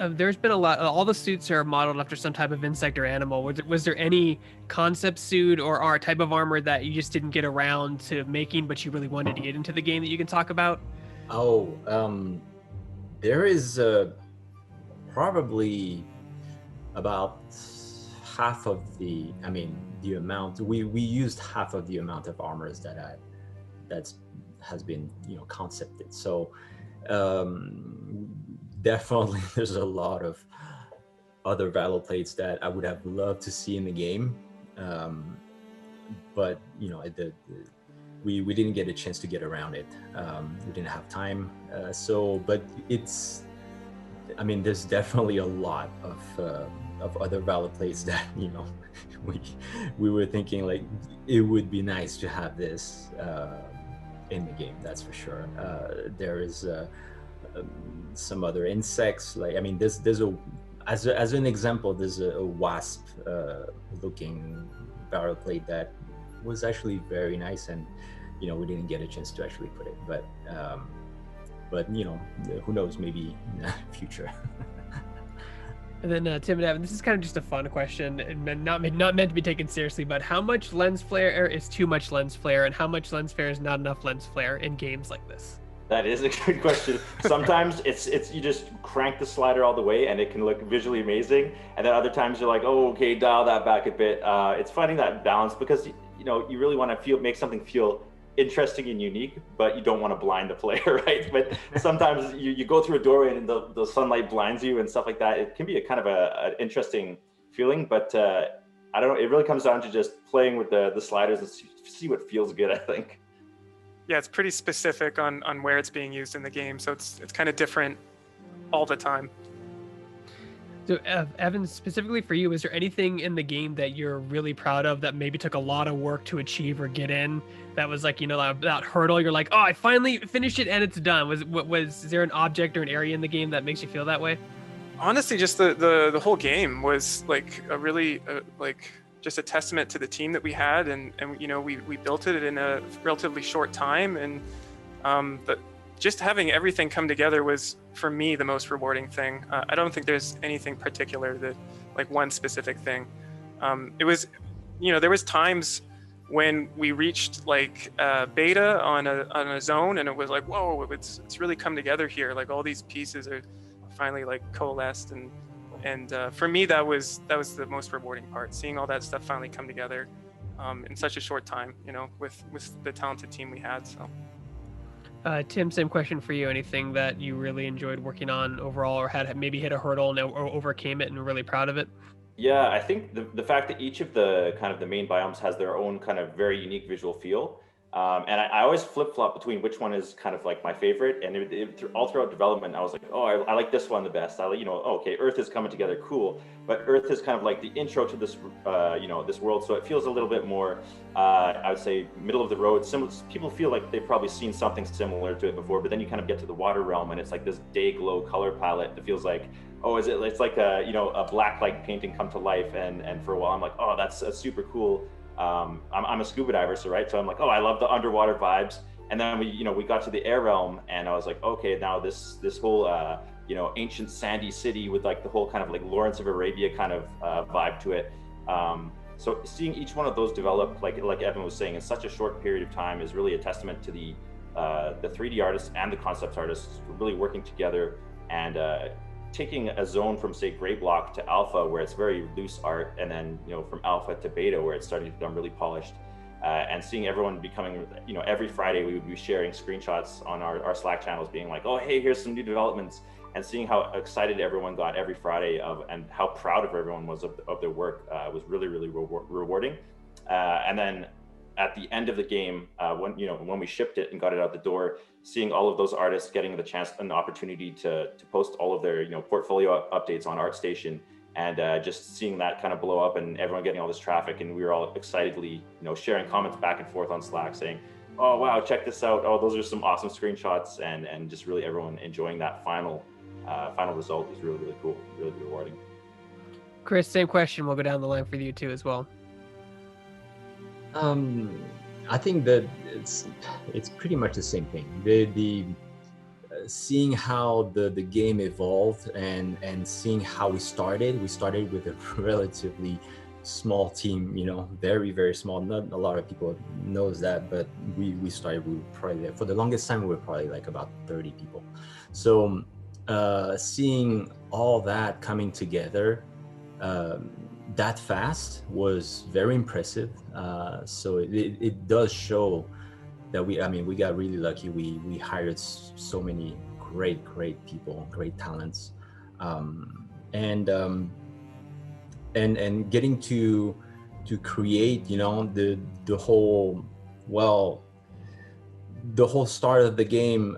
There's been a lot. All the suits are modeled after some type of insect or animal. Was there any concept suit or type of armor that you just didn't get around to making, but you really wanted to get into the game that you can talk about? Oh, there is probably about half of the. I mean, the amount we used half of the amount of armors that's has been concepted. So definitely, there's a lot of other Valorplates that I would have loved to see in the game, but we didn't get a chance to get around it. We didn't have time. But I mean, there's definitely a lot of other Valorplates that we were thinking like it would be nice to have this in the game. That's for sure. There is some other insects. Like, I mean, there's as an example, there's a wasp looking Valorplate that was actually very nice, and we didn't get a chance to actually put it, but who knows, maybe in the future. And then Tim and Evan, this is kind of just a fun question and not meant to be taken seriously, but how much lens flare is too much lens flare, and how much lens flare is not enough lens flare in games like this? That is a good question. Sometimes it's you just crank the slider all the way and it can look visually amazing, and then other times you're like, oh, okay, dial that back a bit. It's finding that balance, because you really want to make something feel interesting and unique, but you don't want to blind the player, right? But sometimes you go through a doorway and the sunlight blinds you and stuff like that. It can be a kind of an interesting feeling, but I don't know. It really comes down to just playing with the sliders and see what feels good, I think. Yeah, it's pretty specific on where it's being used in the game, so it's kind of different all the time. So Evan, specifically for you, is there anything in the game that you're really proud of that maybe took a lot of work to achieve or get in, that was like, that hurdle, you're like, oh, I finally finished it and it's done? Was there an object or an area in the game that makes you feel that way? Honestly, just the whole game was like a really just a testament to the team that we had, and we built it in a relatively short time, and but just having everything come together was, for me, the most rewarding thing. I don't think there's anything particular that, like one specific thing. It was, there was times when we reached like beta on a zone, and it was like, whoa, it's really come together here. Like all these pieces are finally like coalesced, and for me that was the most rewarding part, seeing all that stuff finally come together in such a short time, with the talented team we had. So Tim, same question for you. Anything that you really enjoyed working on overall, or had maybe hit a hurdle and overcame it and really proud of it? Yeah, I think the fact that each of the kind of the main biomes has their own kind of very unique visual feel. And I always flip-flop between which one is kind of like my favorite. And all throughout development, I was like, oh, I like this one the best. Okay, Earth is coming together, cool. But Earth is kind of like the intro to this, this world. So it feels a little bit more, I would say, middle of the road. People feel like they've probably seen something similar to it before, but then you kind of get to the water realm, and it's like this day glow color palette that feels like, oh, it's like a black light painting come to life. And for a while, I'm like, oh, that's super cool. I'm a scuba diver, so I'm like, oh, I love the underwater vibes. And then we got to the air realm, and I was like, okay, now this whole ancient sandy city with like the whole kind of like Lawrence of Arabia kind of vibe to it. So seeing each one of those develop, like Evan was saying, in such a short period of time is really a testament to the 3D artists and the concept artists really working together, and taking a zone from, say, gray block to alpha, where it's very loose art, and then from alpha to beta, where it's starting to become really polished, and seeing everyone becoming, every Friday we would be sharing screenshots on our Slack channels, being like, oh, hey, here's some new developments, and seeing how excited everyone got every Friday and how proud of everyone was of their work was really, really rewarding. And then at the end of the game, when we shipped it and got it out the door, seeing all of those artists getting the chance and opportunity to post all of their portfolio updates on ArtStation, and just seeing that kind of blow up and everyone getting all this traffic, and we were all excitedly sharing comments back and forth on Slack saying, oh wow, check this out, oh those are some awesome screenshots, and just really everyone enjoying that final result was really, really cool, really rewarding. Chris, same question. We'll go down the line for you too as well. I think that it's pretty much the same thing. The seeing how the game evolved and seeing how we started with a relatively small team, you know, very small. Not a lot of people knows that, but we were probably, for the longest time, we were probably like about 30 people. So seeing all that coming together that fast was very impressive. So it does show that we got really lucky. We hired so many great people, great talents, and getting to create, you know, the whole start of the game.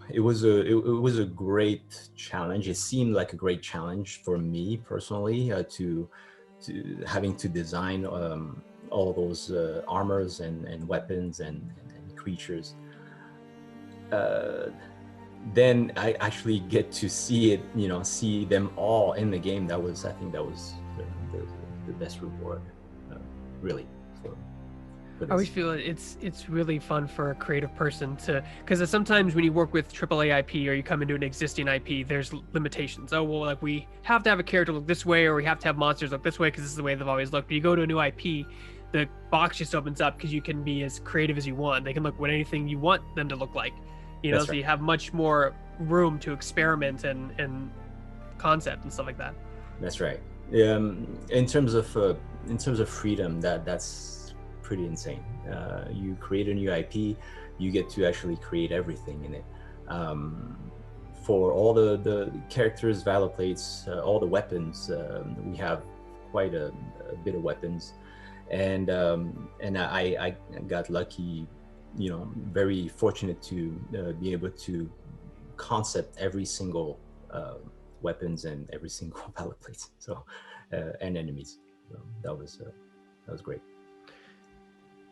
It was a great challenge. It seemed like a great challenge for me personally, to having to design all those armors and weapons and creatures. Then I actually get to see it, you know, see them all in the game. I think that was the best reward, really. I always feel it's really fun for a creative person to, because sometimes when you work with AAA IP or you come into an existing IP, there's limitations. Oh, well, like we have to have a character look this way, or we have to have monsters look this way because this is the way they've always looked. But you go to a new IP, the box just opens up because you can be as creative as you want. They can look what anything you want them to look like, you know. That's right. So you have much more room to experiment and concept and stuff like that. That's right. In terms of freedom, that's pretty insane. You create a new IP, you get to actually create everything in it. For all the characters, Valorplates, all the weapons, we have quite a bit of weapons, and I got lucky, you know, very fortunate to be able to concept every single weapons and every single Valorplates, so and enemies. So that was great.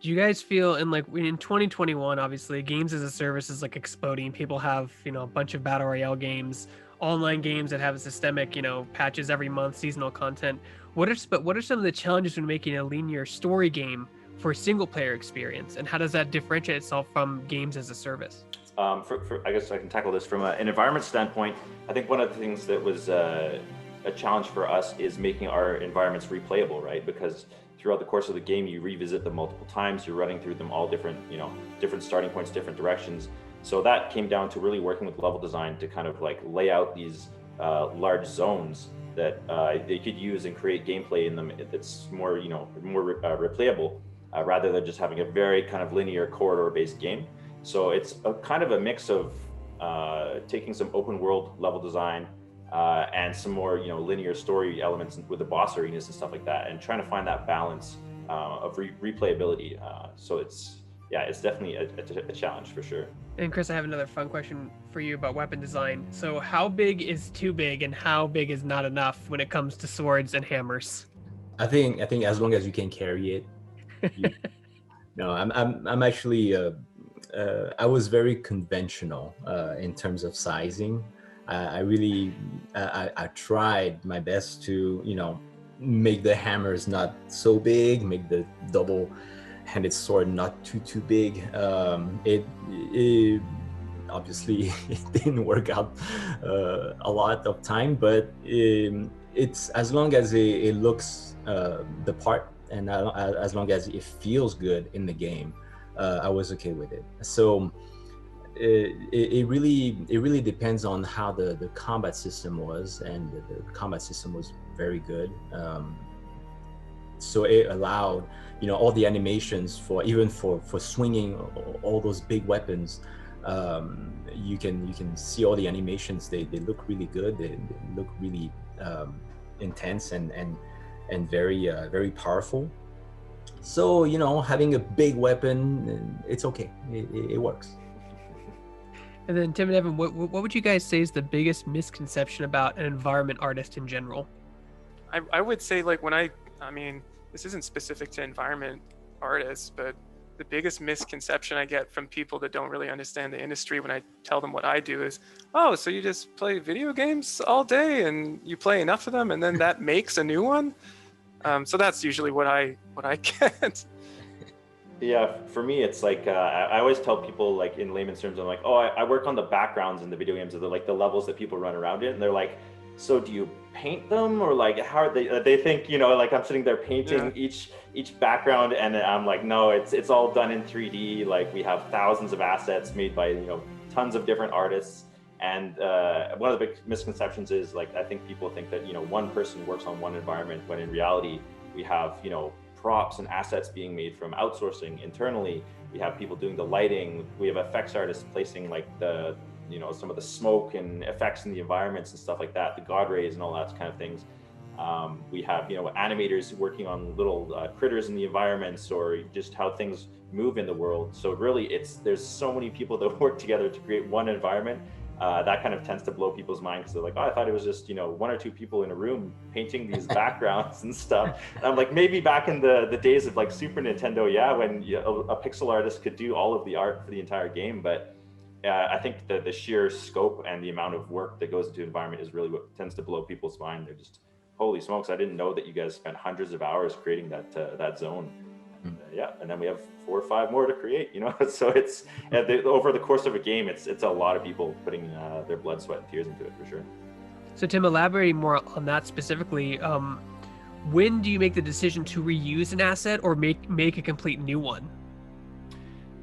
Do you guys feel in 2021, obviously games as a service is like exploding. People have, you know, a bunch of battle royale games, online games that have systemic, you know, patches every month, seasonal content. What are some of the challenges when making a linear story game for a single player experience, and how does that differentiate itself from games as a service? I guess I can tackle this from an environment standpoint. I think one of the things that was a challenge for us is making our environments replayable, right? Because throughout the course of the game, you revisit them multiple times. You're running through them all different, you know, different starting points, different directions. So that came down to really working with level design to kind of like lay out these large zones that they could use and create gameplay in them that's more, you know, more replayable, rather than just having a very kind of linear corridor-based game. So it's a kind of a mix of taking some open world level design and some more, you know, linear story elements with the boss arenas and stuff like that, and trying to find that balance of replayability. So it's definitely a challenge for sure. And Chris, I have another fun question for you about weapon design. So how big is too big and how big is not enough when it comes to swords and hammers? I think as long as you can carry it. No, I'm actually I was very conventional in terms of sizing. I tried my best to, you know, make the hammers not so big, make the double-handed sword not too big. It obviously it didn't work out a lot of time, but it's as long as it looks the part, and as long as it feels good in the game, I was okay with it. So it really depends on how the combat system was, and the combat system was very good. So it allowed, you know, all the animations for swinging all those big weapons. You can see all the animations. They look really good. They look really intense and very powerful. So, you know, having a big weapon, it's okay. It works. And then Tim and Evan, what would you guys say is the biggest misconception about an environment artist in general? I would say, like, when I mean, this isn't specific to environment artists, but the biggest misconception I get from people that don't really understand the industry when I tell them what I do is, oh, so you just play video games all day and you play enough of them and then that makes a new one? So that's usually what I get. Yeah, for me, it's like I always tell people, like in layman's terms, I'm like, oh, I work on the backgrounds in the video games, of the like the levels that people run around it, and they're like, so do you paint them, or like how are they? They think, you know, like I'm sitting there painting each background, and I'm like, no, it's all done in 3D. Like we have thousands of assets made by, you know, tons of different artists. And one of the big misconceptions is, like, I think people think that, you know, one person works on one environment, when in reality we have, you know, props and assets being made from outsourcing internally. We have people doing the lighting. We have effects artists placing like the, you know, some of the smoke and effects in the environments and stuff like that, the god rays and all that kind of things. We have, you know, animators working on little critters in the environments, or just how things move in the world. So really, there's so many people that work together to create one environment. That kind of tends to blow people's mind, because they're like, oh, I thought it was just, you know, one or two people in a room painting these backgrounds and stuff. And I'm like, maybe back in the days of like Super Nintendo, yeah, when a pixel artist could do all of the art for the entire game. But I think the sheer scope and the amount of work that goes into the environment is really what tends to blow people's mind. They're just, holy smokes, I didn't know that you guys spent hundreds of hours creating that zone. Yeah, and then we have 4 or 5 more to create, you know. So it's over the course of a game, it's a lot of people putting their blood, sweat, and tears into it, for sure. So Tim, elaborating more on that specifically, when do you make the decision to reuse an asset or make a complete new one?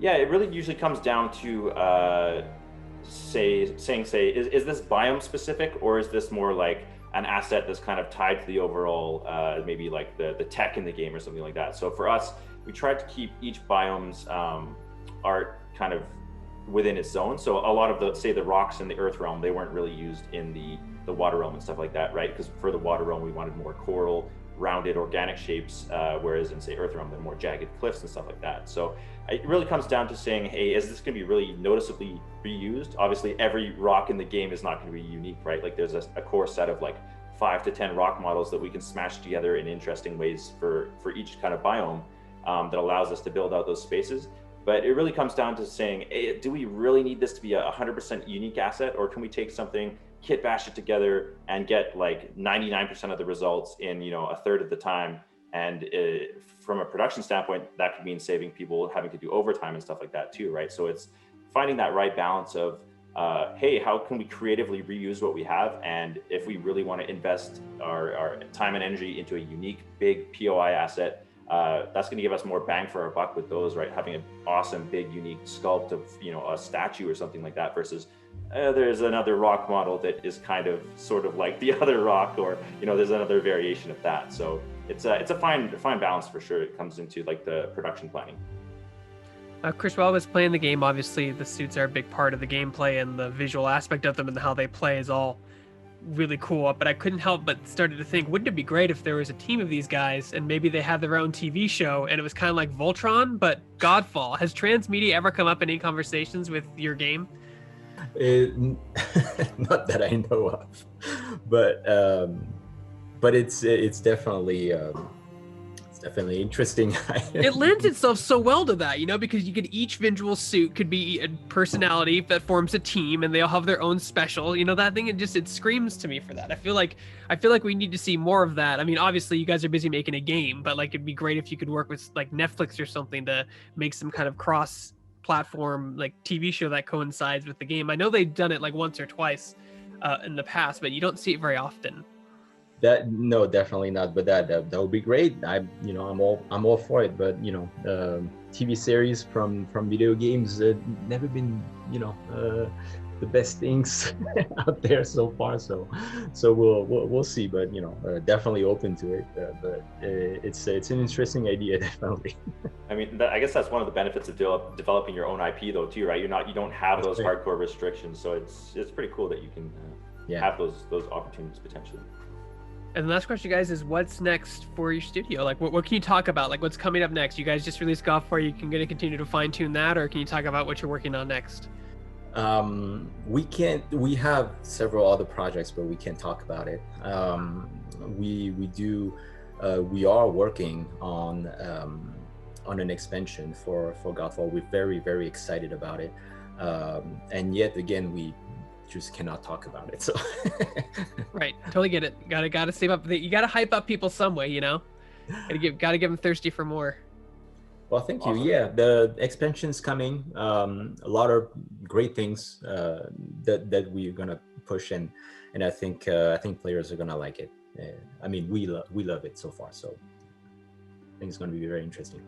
Yeah, it really usually comes down to saying, is this biome specific, or is this more like an asset that's kind of tied to the overall, maybe like the tech in the game or something like that. So for us, we tried to keep each biome's art kind of within its zone. So a lot of the rocks in the earth realm, they weren't really used in the water realm and stuff like that, right? Because for the water realm, we wanted more coral, rounded organic shapes, whereas in, say, earth realm, they're more jagged cliffs and stuff like that. So it really comes down to saying, hey, is this going to be really noticeably reused? Obviously, every rock in the game is not going to be unique, right? Like there's a core set of like 5 to 10 rock models that we can smash together in interesting ways for each kind of biome, that allows us to build out those spaces. But it really comes down to saying, hey, do we really need this to be a 100% unique asset, or can we take something, kit bash it together, and get like 99% of the results in, you know, a third of the time? And from a production standpoint, that could mean saving people having to do overtime and stuff like that too, right? So it's finding that right balance of, hey, how can we creatively reuse what we have? And if we really want to invest our time and energy into a unique, big POI asset, that's going to give us more bang for our buck with those, right? Having an awesome, big, unique sculpt of, you know, a statue or something like that, versus there's another rock model that is kind of sort of like the other rock, or, you know, there's another variation of that. So it's a fine balance for sure. It comes into like the production planning. Chris, while I was playing the game, obviously the suits are a big part of the gameplay, and the visual aspect of them and how they play is all really cool. But I couldn't help but started to think, wouldn't it be great if there was a team of these guys and maybe they had their own TV show, and it was kind of like Voltron, but Godfall? Has transmedia ever come up in any conversations with your game? Not that I know of, but it's definitely interesting. It lends itself so well to that, you know, because you could, each visual suit could be a personality that forms a team, and they all have their own special, you know, that thing. It screams to me for that. I feel like we need to see more of that. I mean, obviously you guys are busy making a game, but like it'd be great if you could work with like Netflix or something to make some kind of cross platform like TV show that coincides with the game. I know they've done it like once or twice in the past, but you don't see it very often. No, definitely not. But that would be great. I'm all for it. But you know, TV series from video games never been, you know, the best things out there so far. So we'll see. But you know, definitely open to it. But it's an interesting idea, definitely. I mean, I guess that's one of the benefits of developing your own IP, though, too, right? You don't have those hardcore restrictions, so it's pretty cool that you can have those opportunities potentially. And the last question, guys, is what's next for your studio? Like, what can you talk about? Like, what's coming up next? You guys just released Godfall. You can continue to fine tune that, or can you talk about what you're working on next? We have several other projects, but we can't talk about it. We are working on an expansion for Godfall. We're very, very excited about it. And yet again, we just cannot talk about it. So right, totally get it. Gotta save up. You gotta hype up people some way, you know. Gotta give them thirsty for more. Well, thank you. Awesome. Yeah, the expansion's coming. A lot of great things that we're gonna push, and I think players are gonna like it. I mean, we love it so far. So I think it's gonna be very interesting.